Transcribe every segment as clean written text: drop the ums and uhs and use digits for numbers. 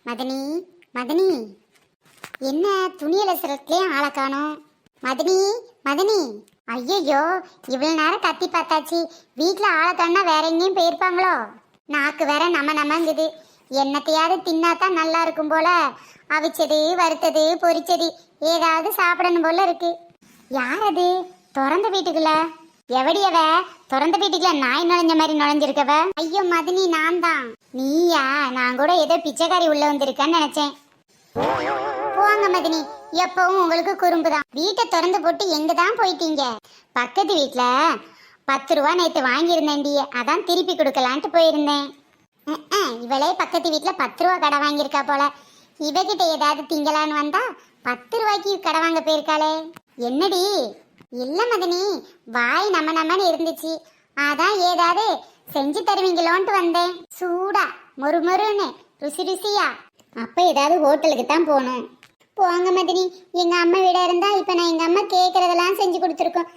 மதனி, மதனி, என்ன துணியில சிரத்திலே ஆளை காணோம். மதனி, மதனி, ஐயோ இவ்வளவு நேரம் கத்தி பார்த்தாச்சு. வீட்டுல ஆளை காணா வேற எங்கேயும் போயிருப்பாங்களோ? நாக்கு வேற நமங்குது. என்னத்தையாவது தின்னாதான் நல்லா இருக்கும் போல. அவிச்சது, வறுத்தது, பொரிச்சது ஏதாவது சாப்பிடணும் போல இருக்கு. யார் அது திறந்த வீட்டுக்குள்ள? எவடியவ திறந்த வீட்டுக்குள்ள நாய் நுழைஞ்ச மாதிரி நுழைஞ்சிருக்கவ? ஐயோ மதினி, நான் தான். நீயா? நான் கூட ஏதோ பிச்சைக்காரி உள்ள வந்திருக்கேன்னு நினைச்சேன். போங்க மதினி, எப்பவும் உங்களுக்கு குறும்பு தான். வீட்டை திறந்து போட்டு எங்க தான் போயிட்டீங்க? பக்கத்து வீட்டுல 10 ரூபா நேற்று வாங்கியிருந்தேன்டி, அதான் திருப்பி கொடுக்கலான்ட்டு போயிருந்தேன். இவளே பக்கத்து வீட்டுல 10 ரூபா கடை வாங்கியிருக்கா போல. இவகிட்ட ஏதாவது திங்கலான்னு வந்தா 10 ரூபாய்க்கு கடை வாங்க போயிருக்காளே. என்னடி? இல்ல மதனி, வாய் நம்மன்னு இருந்துச்சு, அதான் ஏதாவது செஞ்சு தருவீங்களோன்ட்டு வந்தேன். சூடா மொறுமொறுன்னு ருசியா. அப்ப ஏதாவது ஹோட்டலுக்கு தான் போகணும். போங்க மதினி, எங்க அம்மா வீட இருந்தா இப்ப நான் எங்க அம்மா கேக்குறதெல்லாம் செஞ்சு கொடுத்துருக்கோம்.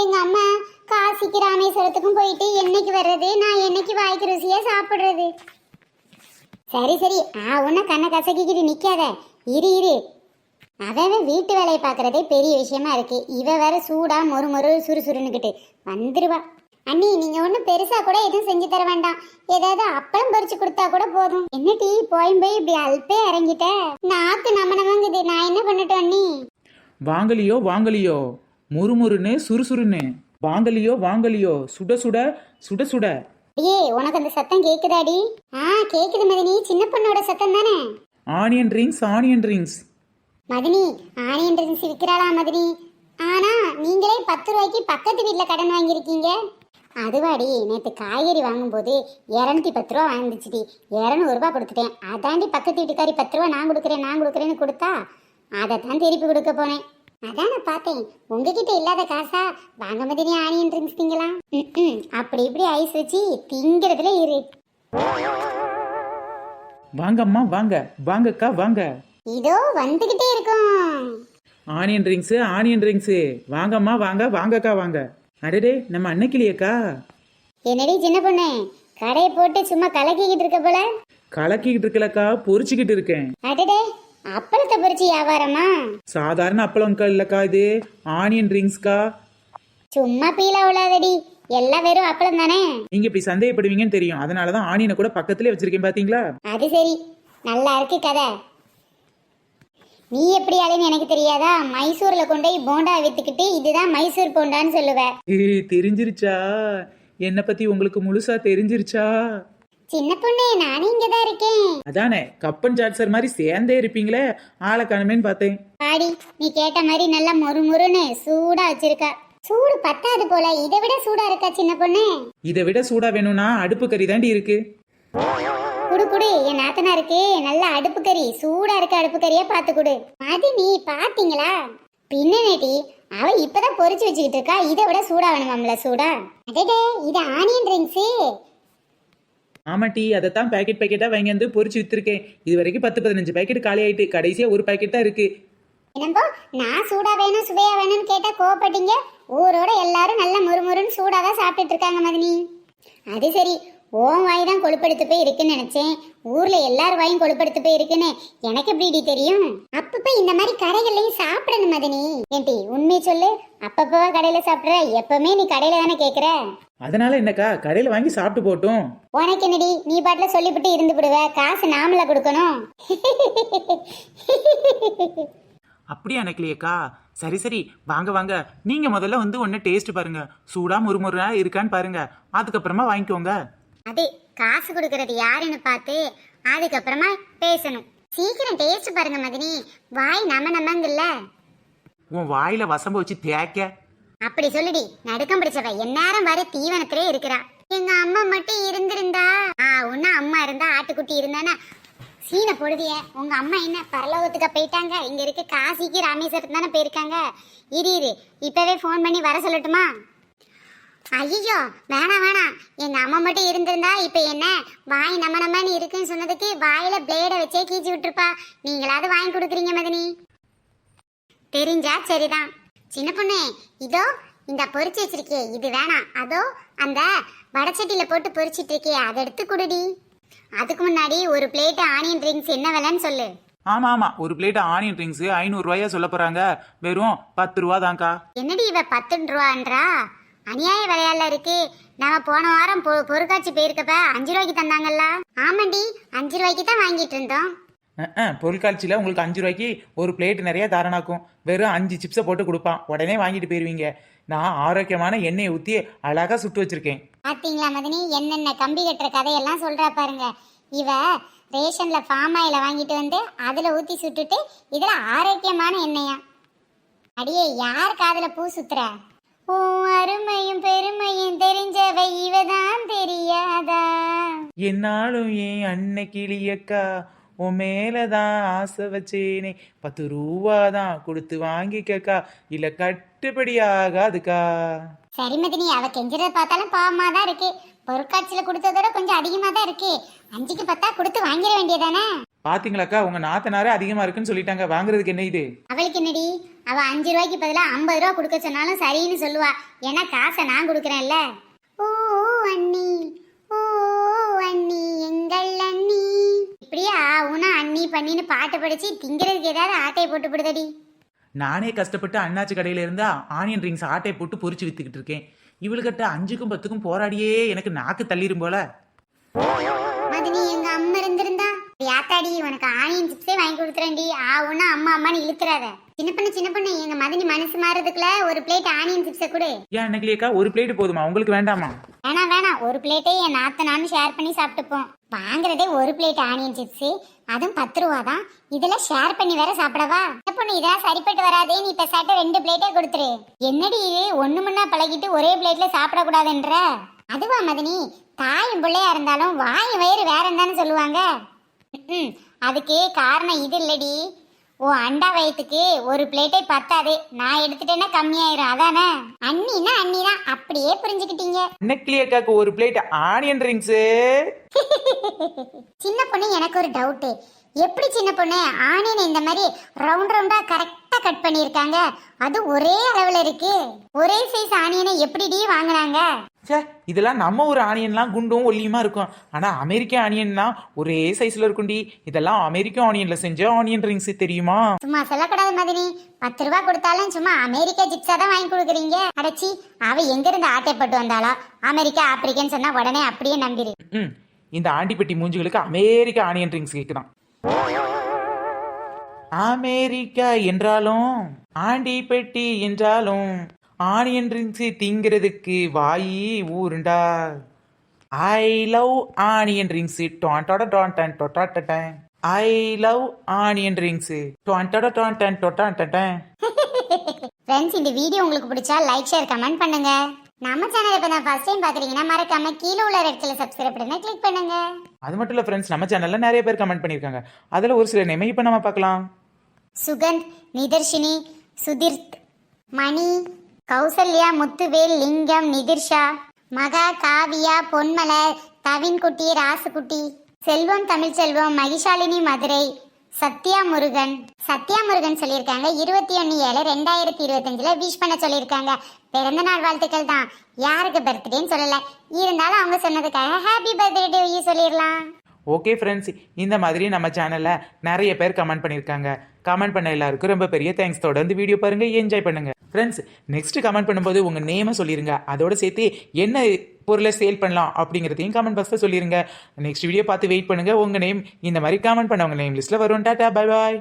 எங்க அம்மா காசிக்கு ராமேஸ்வரத்துக்கும் போயிட்டு என்னைக்கு வர்றது? நான் என்னைக்கு வாய்க்கு ருசியா சாப்பிடுறது? சரி சரி, உன்ன கண்ணை கசக்கிக்கிட்டு நிக்காத. இரு. அவன் வீட்டு வேலையை பாக்குறதே பெரிய விஷயமா இருக்கு. இவ வேற சூடா மொறு சுறுசுறுன்னுக்கிட்டு வந்துருவா. அண்ணி, நீங்க ஒன்னும் பெருசா கூட எதுவும் செஞ்சு தர வேண்டாம். ஏதாவது அப்பளம் பொரிச்சு கொடுத்தா கூட போதும். என்ன டீ போய் இப்படி அல்பே இறங்கிட்ட? நாக்கு நமங்குது. நான் என்ன பண்ணட்டும் அண்ணி? வாங்கலியோ முறுமுறுன்னு சுறுசுறுன்னு. வாங்கலியோ சுட. உனக்கு அந்த சத்தம் கேக்குதாடி? கேக்குது மதினி. சின்ன பொண்ணோட சத்தம் தானே? Onion rings. மதினி, ஆனியன் ரிங்ஸ் விற்கிறாளா மதினி? ஆனா நீங்களே 10 ரூபாய்க்கு பக்கத்து வீட்டுல கடன் வாங்கியிருக்கீங்க. அதுவாடி, நேற்று காய்கறி வாங்கும்போது 210 ரூபா வாங்கிச்சுடி. 200 ரூபா கொடுத்துட்டேன். அதாண்டி பக்கத்து வீட்டுக்காரி 10 ரூபா நான் கொடுக்குறேன்னு கொடுத்தா அதை தான் திருப்பி கொடுக்க போனேன். அதான் நான் பார்த்தேன், உங்ககிட்ட இல்லாத காசா? வாங்க மதினி, ஆனியன் ட்ரிங்க்ஸ் திங்கலாம். அப்படி இப்படி ஐஸ் வச்சு திங்கிறதுல இரு. வாங்கம்மா, வாங்கக்கா வாங்க. இதோ வந்துகிட்டே இருக்கும். Onion drinks. வாங்கம்மா, வாங்கக்கா வாங்க. அடடே, நம்ம அன்னைக்கிளியக்கா. என்னடி சின்ன பொண்ணு, கடையை போட்டு சும்மா கலக்கிக்கிட்டு இருக்க போல? கலக்கிக்கிட்டு இருக்கலக்கா, பொரிச்சுக்கிட்டு இருக்கேன். அடடே, அப்பளத்தை பொரிச்சு வியாபாரமா? சாதாரண அப்பளம்க்கா இல்லக்கா, இது ஆனியன் ட்ரிங்க்ஸ்க்கா. சும்மா பீலா உள்ளாதடி, எல்லாம் வெறும் அப்பளம் தானே. நீங்க இப்படி சந்தேகப்படுவீங்கன்னு தெரியும், அதனாலதான் ஆனியனை கூட பக்கத்திலே வச்சிருக்கேன். பாத்தீங்களா? அது சரி, நல்லா இருக்கு கதை. நீ எப்படி ஆளுன்னு எனக்கு தெரியாதா? மைசூர்ல கொண்டு போய் போண்டா வித்துக்கிட்டு இதுதான் மைசூர் போண்டான்னு சொல்லுவ. தெரிஞ்சிருச்சா? என்ன பத்தி உங்களுக்கு முழுசா தெரிஞ்சிருச்சா? சின்ன பொண்ணு, நானே இங்கதான் இருக்கேன். அதானே, கப்பன் சாட்சர் மாதிரி சேர்ந்தே இருப்பீங்களே, ஆளை காணுமேன்னு பார்த்தேன். ஆடி, நீ கேட்ட மாதிரி நல்லா மொறுன்னு சூடா வச்சிருக்கா. சூடு பத்தாது போல, இதை விட சூடா இருக்கா சின்ன பொண்ணு? இதை விட சூடா வேணும்னா அடுப்பு கறி தாண்டி இருக்கு. குடு, என் நாத்தனா இருக்கு நல்ல அடுப்பு கறி. சூடா இருக்க அடுப்பு கறியா பாத்து குடு. அது நீ பாத்தீங்களா? பின்னடி அவ இப்பதான் பொரிச்சு வச்சுக்கிட்டு இருக்கா. இதை விட சூடா வேணுமாம்ல? சூடா. அடடே, இது ஆனியன் ட்ரிங்க்ஸ். ஆமாட்டி, அதைத்தான் பேக்கெட்டா வாங்கி வந்து பொரிச்சு வித்துருக்கேன். இது வரைக்கும் 10-15 பேக்கெட் காலி ஆயிட்டு, கடைசியா ஒரு பேக்கெட் தான் இருக்கு. என்னப்போ, நான் சூடா வேணும் சுவையா வேணும்னு கேட்டா கோவப்பட்டீங்க. ஊரோட எல்லாரும் நல்ல முறுமுறுன்னு சூடாதான் சாப்பிட்டுட்டு இருக்காங்க மதினி. அது சரி, ஓன் வாய் தான் கொழுப்படுத்து போய் இருக்குன்னு நினைச்சேன். ஊர்ல எல்லாரும் வாயும் கொழுப்படுத்து போய் இருக்குன்னு எனக்கு எப்படி தெரியும்? அப்பப்ப இந்த மாதிரி கடைகள்லயும் சாப்பிடணும் மதினி. ஏன்டி உண்மை சொல்லு, அப்பப்பவா கடையில சாப்பிடுற? எப்பவுமே நீ கடையில தானே கேக்குற. அதனால என்னக்கா, கடையில வாங்கி சாப்பிட்டு போட்டும். உனக்கு என்னடி, நீ பாட்டுல சொல்லிவிட்டு இருந்து விடுவ. காசு நாமல கொடுக்கணும். அப்படியா நினைக்கலையேக்கா? சரி, வாங்க. நீங்க முதல்ல வந்து ஒன்னு டேஸ்ட் பாருங்க. சூடா முறுமுறா இருக்கான்னு பாருங்க, அதுக்கப்புறமா வாங்கிக்கோங்க. அது காசு கொடுக்கறது யாருன்னு பார்த்து அதுக்கப்புறமா பேசணும். சீக்கிரம் டேஸ்ட் பாருங்க மதினி. வாய் நமங்குல்ல. உன் வாயில வசம்ப வச்சு தேக்க. அப்படி சொல்லுடி, நடுக்கம் பிடிச்சவ எந்நேரம் வரை தீவனத்திலே இருக்கிறா. எங்க அம்மா மட்டும் இருந்திருந்தா. ஒன்னும் அம்மா இருந்தா ஆட்டுக்குட்டி இருந்தானா சீனை போடுதிய. உங்க அம்மா என்ன பரலோகத்துக்கா போயிட்டாங்க? இங்க இருக்க காசிக்கு ராமேஸ்வரத்து தானே போயிருக்காங்க. இரு இப்பவே போன் பண்ணி வர சொல்லட்டுமா? ஐயோ, வேணாம். எங்க அம்மா மட்டும் இருந்திருந்தா இப்ப என்ன வாய் நமன்னு இருக்குன்னு சொன்னதுக்கு வாயில பிளேட வச்சே கீச்சு விட்டுருப்பா. நீங்களாவது வாங்கி கொடுக்குறீங்க மதினி. தெரிஞ்சா சரிதான். சின்ன பொண்ணு, இதோ இந்த பொரிச்சு வச்சிருக்கே இது வேணாம். அதோ அந்த வடச்சட்டியில போட்டு பொரிச்சிட்டு இருக்கே அதை எடுத்து குடுடி. அதுக்கு முன்னாடி ஒரு பிளேட் ஆனியன் ரிங்ஸ் என்ன விலைன்னு சொல்லு. ஆமாம் ஆமாம், ஒரு பிளேட் ஆனியன் ரிங்ஸு 500 சொல்ல போகிறாங்க. வெறும் 10 ரூபா தான்க்கா. என்னடி இவ 10 ரூபான்றா? அநியாய விலையால இருக்கு. நம்ம போன வாரம் பொருட்காட்சி போயிருக்கப்ப 5 ரூபாய்க்கு தந்தாங்கல்ல. ஆமாண்டி, 5 ரூபாய்க்கு தான் வாங்கிட்டு இருந்தோம். பொருட்காட்சியில் உங்களுக்கு 5 ரூபாய்க்கு ஒரு பிளேட் நிறைய தரனாக்கும். வெறும் 5 சிப்ஸை போட்டு கொடுப்பான், உடனே வாங்கிட்டு போயிருவீங்க. நான் ஆரோக்கியமான எண்ணெயை ஊற்றி அழகாக சுட்டு வச்சிருக்கேன். பாத்தீங்களா மதினி, என்னென்ன கம்பி கட்டுற கதையெல்லாம் சொல்றா பாருங்க. இவ ரேஷன்ல ஃபார்ம் ஆயில வாங்கிட்டு வந்து அதுல ஊத்தி சுட்டுட்டு இதுல ஆரோக்கியமான எண்ணெயா. அடியே, யார் காதுல பூ சுத்துற? ஓ, அருமையும் பெருமையும் தெரிஞ்சவை இவதான் தெரியாதா? என்னாலும் ஏன் அன்னை கிளியக்கா உன் மேலதான் ஆசை வச்சேனே, 10 ரூபா தான் கொடுத்து வாங்கிக்கக்கா, இல்ல கட்டுப்படி ஆகாதுக்கா. சரி மதினி, அவ கெஞ்சுறத பார்த்தாலும் பாவமா தான் இருக்கு. பொருட்காட்சியில கொடுத்ததோட கொஞ்சம் அதிகமா தான் இருக்கு. 5க்கு 10 கொடுத்து வாங்கிட வேண்டியதானே? பாத்தீங்களாக்கா, உங்க நாத்தனாரே அதிகமா இருக்குன்னு சொல்லிட்டாங்க. வாங்குறதுக்கு என்ன இது? அவளுக்கு என்னடி, அவ 5 ரூபாய்க்கு பதிலா 50 ரூபா கொடுக்க சொன்னாலும் சரின்னு சொல்லுவா. ஏன்னா காசை நான் கொடுக்குறேன்ல. ஓ அண்ணி, ஓ அண்ணி, எங்கள் அண்ணி. இப்படியா உனா அண்ணி பண்ணின்னு பாட்டு படிச்சு திங்கிறதுக்கு ஏதாவது ஆட்டையை போட்டு விடுதடி. நானே கஷ்டப்பட்டு அண்ணாச்சி கடையில இருந்தா ஆனியன் ரிங்ஸ் ஆட்டை போட்டு பொரிச்சு வித்துக்கிட்டு இருக்கேன். இவளுக்கிட்ட 5க்கும் 10க்கும் போராடியே எனக்கு நாக்கு தள்ளிரும் போல. மதினி, எங்க அம்மா இருந்திருந்தா யாத்தாடி உனக்கு ஆனியன் சிப்ஸே வாங்கி கொடுத்துறேன்டி. ஒன்னா அம்மா அம்மான்னு இழுத்துறாத. சின்ன பொண்ணு எங்க மதினி மனசு மாறதுக்குள்ள ஒரு பிளேட் ஆனியன் சிப்ஸை கொடு. ஏன் அன்னைக்குலேக்கா ஒரு பிளேட் போதுமா, உங்களுக்கு வேண்டாமா? வேணாம், ஒரு பிளேட்டே என் நானும் ஷேர் பண்ணி சாப்பிட்டுப்போம். வாங்குறதே ஒரு பிளேட் ஆனியன் சிப்ஸ், அதுவும் 10 ரூபா தான். இதெல்லாம் ஷேர் பண்ணி வேற சாப்பிடவா? பொண்ணு, இதெல்லாம் சரிப்பட்டு வராதே. நீ பெசாட்ட 2 பிளேட்டே கொடுத்துரு. என்னடி இது, ஒண்ணு முன்னா பழகிட்டு ஒரே பிளேட்ல சாப்பிடக்கூடாதுன்ற? அதுவா மதினி, தாயும் பிள்ளையா இருந்தாலும் வாய் வயிறு வேற என்னன்னு சொல்லுவாங்க. அதுக்கு காரணம் இது இல்லடி. ஓ அண்டா வயிற்றுக்கு ஒரு பிளேட்டே பத்தாது. நான் எடுத்துட்டேன்னா கம்மியாயிரும், அதானே? அண்ணின்னா அண்ணிதான், அப்படியே புரிஞ்சுக்கிட்டீங்க. அன்னைக்குலேக்காக்கு ஒரு பிளேட் ஆனியன் ரிங்ஸ். சின்ன பொண்ணு, எனக்கு ஒரு டவுட்டு. எப்படி சின்ன பொண்ணு ஆனியன் இந்த மாதிரி ரவுண்டா கரெக்டா கட் பண்ணிருக்காங்க? அது ஒரே அளவுல இருக்கு. ஒரே சைஸ் ஆனியனை எப்படிடி வாங்குனாங்க? சே, இதெல்லாம் நம்ம ஒரு ஆனியன்லாம் குண்டும் ஒல்லியுமா இருக்கும். ஆனா அமெரிக்க ஆனியன்னா ஒரே சைஸ்ல இருக்கும்டி. இதெல்லாம் அமெரிக்க ஆனியன்ல செஞ்ச ஆனியன் ரிங்ஸ், தெரியுமா? சும்மா சொல்லக்கூடாது மதினி. 10 ரூபா கொடுத்தாலும் சும்மா அமெரிக்கா சிப்ஸா தான் வாங்கி கொடுக்குறீங்க. அடைச்சி, அவ எங்க இருந்து ஆட்டைப்பட்டு வந்தாளா? அமெரிக்கா ஆப்பிரிக்கன்னு சொன்னா உடனே அப்படியே நம்பிரு. இந்த ஆண்டிப்பட்டி மூஞ்சுகளுக்கு அமெரிக்க ஆனியன் ரிங்ஸ் கேக்குதான். அமெரிக்கா என்றாலும் ஆண்டிப்பட்டி என்றாலும் ஆனியன் ரிங்ஸ் திங்கிறதுக்கு வாயி ஊருண்டா. I love onion rings. I love onion rings. Friends, இந்த வீடியோ உங்களுக்கு பிடிச்சா லைக் ஷேர் கமெண்ட் பண்ணுங்க. நம்ம சேனல் இப்போ தான் ஃபர்ஸ்ட் டைம் பாக்குறீங்கன்னா மறக்காம கீழே உள்ள இடத்துல சப்ஸ்கிரைப் பண்ணுங்க, கிளிக் பண்ணுங்க. அது மட்டும் இல்ல ஃப்ரெண்ட்ஸ், நம்ம சேனல்ல நிறைய பேர் கமெண்ட் பண்ணிருக்காங்க. அதுல ஒரு சில நேம் இப்ப நம்ம பார்க்கலாம். சுகந்த், நிதர்ஷினி, சுதிர்த், மணி, கௌசல்யா, முத்துவேல், லிங்கம், நிதிர்ஷா, மகா, காவியா, பொன்மலர், தவின்குட்டி, ராசுகுட்டி, செல்வம், தமிழ்ச்செல்வம், மகிஷாலினி, மதுரை, சத்யா முருகன் சொல்லியிருக்காங்க. 21/7/2025 விஷ் பண்ண சொல்லியிருக்காங்க. பிறந்த நாள் வாழ்த்துக்கள் தான், யாருக்கு பர்த்டேன்னு சொல்லல. இருந்தாலும் அவங்க சொன்னதுக்காக ஹாப்பி பர்த்டே டு யூ சொல்லிடலாம். ஓகே ஃப்ரெண்ட்ஸ், இந்த மாதிரி நம்ம சேனலில் நிறைய பேர் கமெண்ட் பண்ணியிருக்காங்க. கமெண்ட் பண்ண எல்லாருக்கும் ரொம்ப பெரிய தேங்க்ஸ். தொடர்ந்து வீடியோ பாருங்க, என்ஜாய் பண்ணுங்க. ஃப்ரெண்ட்ஸ், நெக்ஸ்ட் கமெண்ட் பண்ணும்போது உங்கள் நேமை சொல்லிடுங்க. அதோட சேர்த்து என்ன பொருளை சேல் பண்ணலாம் அப்படிங்கிறதையும் கமெண்ட் பாக்ஸில் சொல்லிடுங்க. நெக்ஸ்ட் வீடியோ பார்த்து வெயிட் பண்ணுங்க. உங்கள் நேம் இந்த மாதிரி கமெண்ட் பண்ணவங்க நேம் லிஸ்ட்டில் வரும். Tata, bye bye.